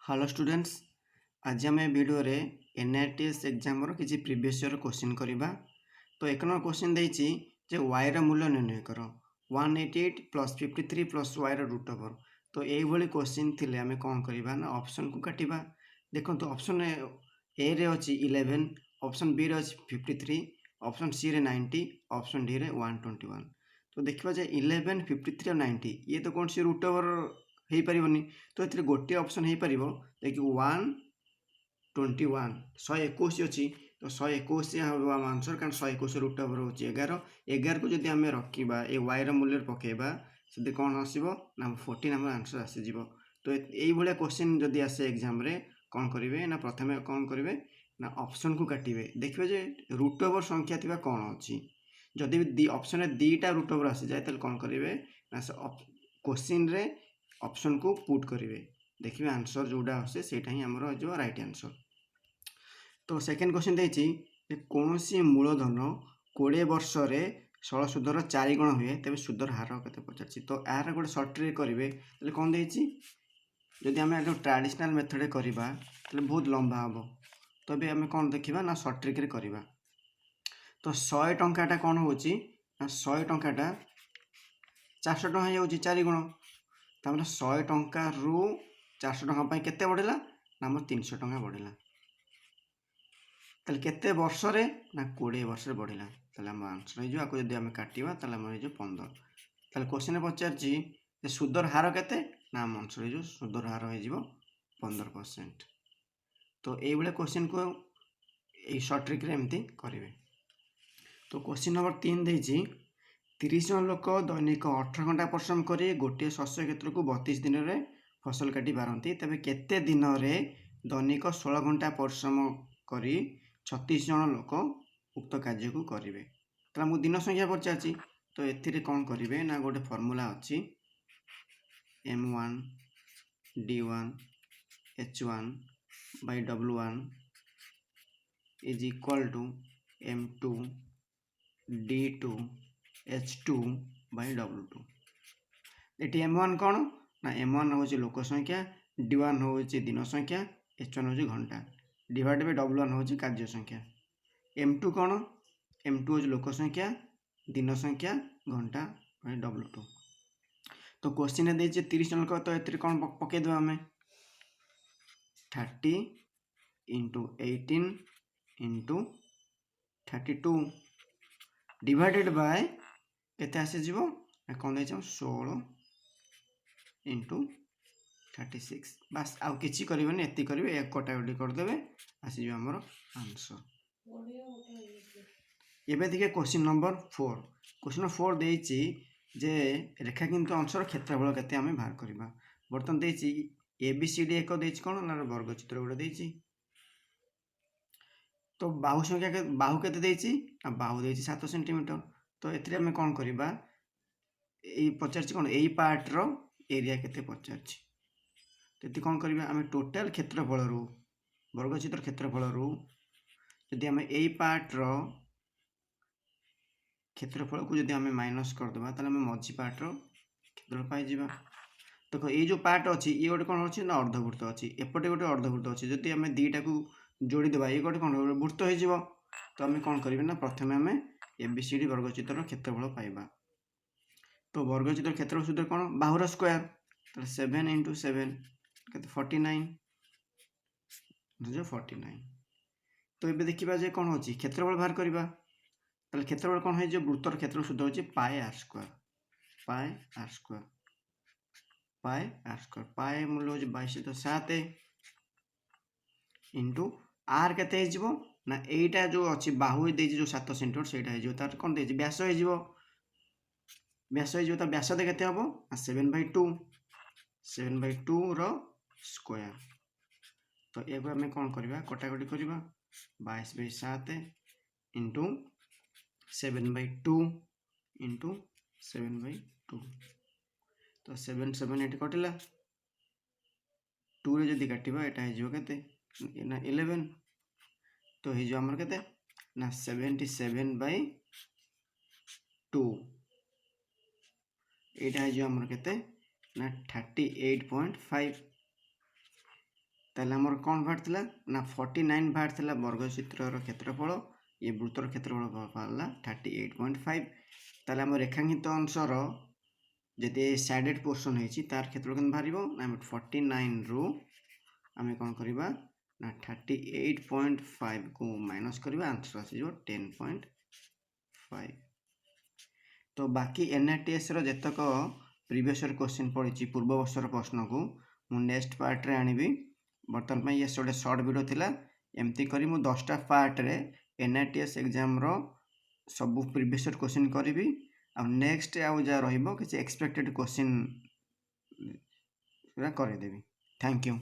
Hello students, आज आम video रे एनआईटीएस एग्जाम किसी प्रीवियस ईयर क्वेश्चन करवा। तो एक नंबर क्वेश्चन देछि जे y र मूल्य निर्णय कर 188 प्लस 53 प्लस y र रूट ओवर। तो ये क्वेश्चन थिले आमे कौन करवा ना ऑप्शन को काटिबा। देखो ऑप्शन ए रे अछि 11, ऑप्शन बी रे अछि 53, ऑप्शन सी रे 90, ऑप्शन डी रे 121। तो देखिबा जे 11, 53 और 90 ये तो कौन सी रूट ओवर हो पारिबनी। तो ये गोटे ऑप्शन हो पार देखिए 121 121 अच्छी। तो 121 हम आंसर कारण 121 रूट ओवर हो 11 11 को जब आम रखा ये y मूल्य पकेबा से कौन आसो ना 14 आम आंसर आसीज। तो ये क्वेश्चन जदि आसे एग्जाम रे कौन करेंगे ना प्रथम कौन करेंगे ना ऑप्शन को काटिबे। देखिए जे रूट ओवर संख्या थी कौन अच्छी जदि ऑप्शन में दीटा रूट ओवर आसी जाए तो कौन करेंगे ना क्वेश्चन रे ऑप्शन को पुट करेंगे। देखिए आंसर जोड़ा आसे सेटा ही आमर जो राइट आंसर। तो सेकेंड क्वेश्चन देछि कौन सी मूलधन 20 वर्ष रे षोल सुधर 4 गुण हुए तेज सुधर हार के पचार। तो यार गोटे सर्ट ट्रिक करेंगे तो कौन देछि जदि आम जो ट्रेडिशनल मेथड करवा तो बहुत लंबा हम। तो अभी आम कौन देखा ना सर्ट ट्रिक करवा। तो 100 टंकाटा कौन हो 100 टंकाटा 400 टଙ୍କା हो 4 गुण। तामने 100 टंका रु 400 टଙ୍କା केते बढ़िला ना 300 टଙ୍କା बढ़िला। ताले केते वर्ष रे ना 20 वर्ष रे बढ़िला। ताले हम आंसर हो जो जदि आम काटिबा ताले हम हो 15। ताले क्वेश्चन पचारछि जे सुदर हार केते ना हम आंसर हो सुदर हार हो 15%। तो ये भाई क्वेश्चन को ये सर्ट ट्रिक रे एमती करेंगे। तो क्वेश्चन नंबर 3 देछि 30 जन लोक दैनिक 18 घंटा परिश्रम कर गोटे शस्य क्षेत्र को 32 दिन में फसल काटी पारती तेज केते दिन में दैनिक 16 घंटा परिश्रम कर 36 जन लोक उक्त कार्य को करेंगे। तो मुझे दिन संख्या पचार तो ए कौन करेंगे ना गोटे फर्मूला अच्छी M1 D1 H1 by W1 is equal to M2 D2 H2 by W2। ये M1 कौन ना M1 हूँ लोक संख्या, D1 हूँ दिन संख्या, H1 हूँ घंटा डिवाइड बाय W1 हूँ कार्य संख्या। M2 कौन M2 हूँ लोक संख्या, दिन संख्या, घंटा बाय W2। तो क्वेश्चन देखे 30 जन तो ये कौन पकईदे आम 30 × 18 × 32 डिवाइडेड बाय केते आसीज कौन दे 16 × 36। बास आउ किसी करेंगे एति करेंगे एक कटाकटी करदे आसीज आमर आंसर। एबे देखिए क्वेश्चन नंबर 4। क्वेश्चन नंबर 4 देछि जे रेखाकिंत अंशर क्षेत्रफल केते आमे बाहर करबा। बर्तन देछि ABCD एक देछि कोन ना वर्ग चित्र गोटे देछि। तो बाहु संख्या के बाहु केते देछि ना बाहु देछि 7 सेंटीमीटर। तो एथिरे आमे कोन करबा ए पचारछि कोन एई पार्ट रो एरिया केते पचारछि। तो कौन करबा आमे टोटल क्षेत्रफल रु वर्ग चित्र क्षेत्रफल रु यदि आमे एई पार्ट रो क्षेत्रफल को जब आम माइनस करदे तो मझी पार्ट क्षेत्रफल पाई। देखो ये जो पार्ट अच्छी ये गोटे कौन अच्छी ना अर्धवृत्त अच्छी एपटे गोटे अर्धवृत्त अच्छी जब आम दीटा को जोड़ीदेवा ये गोटे कौन वृत्त हो। तो आम कौन करें ना प्रथम आम ABCD वर्गचित्र क्षेत्रफल पाइबा। तो वर्गचित्र क्षेत्रफल सूत्र कौन बाहुर स्क्वायर तो 7 × 7 केते 49 49। तो ये देखा जे कौन अच्छी क्षेत्रफल बाहर करवा ताले क्षेत्रफल कौन है वृत्तर क्षेत्र सूत्र होची पाए आर स्क्वायर पाए मूल्य होची 22 तो 7 इंटू आर केते हो ना एटा जो अच्छी बाहु देजी जो 7 सेंटीमीटर सेटा हो तार कौन देजी व्यास हो व्यास हो तो व्यास दे केते हबो 7/2 रो स्क्वायर। तो ये आम कौन करवा कटाकटी करवा 22/7 इंटू 7/2 इंटू 7/2। तो 7 7 ये कटिला 2 रे जदि काटिबा एटा हो केते ना 11। तो हे जो हमर केते ना 77/2 एटा जो हमर केते ना 38.5। ताले हमर कौन बाहर ना 49 बाहर वर्ग चित्रर क्षेत्रफल ये वृत्तर क्षेत्रफल बाहरला 38.5 ताले हम रेखांकित अंशर जदि साइडेड पोर्शन होती तार क्षेत्रफल केन बाहर ना 49 रु आम कौन करवा ना 38.5 को माइनस करवा आंसर आसीजो 10.5। तो बाकी एनआरटीएस रो जतक प्रीवियस ईयर क्वेश्चन पड़ी पूर्व वर्षर प्रश्न को मु नेक्स्ट पार्ट रे आनिबी। बर्तमान में ये गोटे सर्ट वीडियो थिला एमती करी मु 10टा पार्ट रे एनआरटीएस एग्जाम रो सब प्रीवियस ईयर क्वेश्चन करी आ नेक्स्ट आउ जा रहिबो किछि एक्सपेक्टेड क्वेश्चन करेदेवी। Thank you.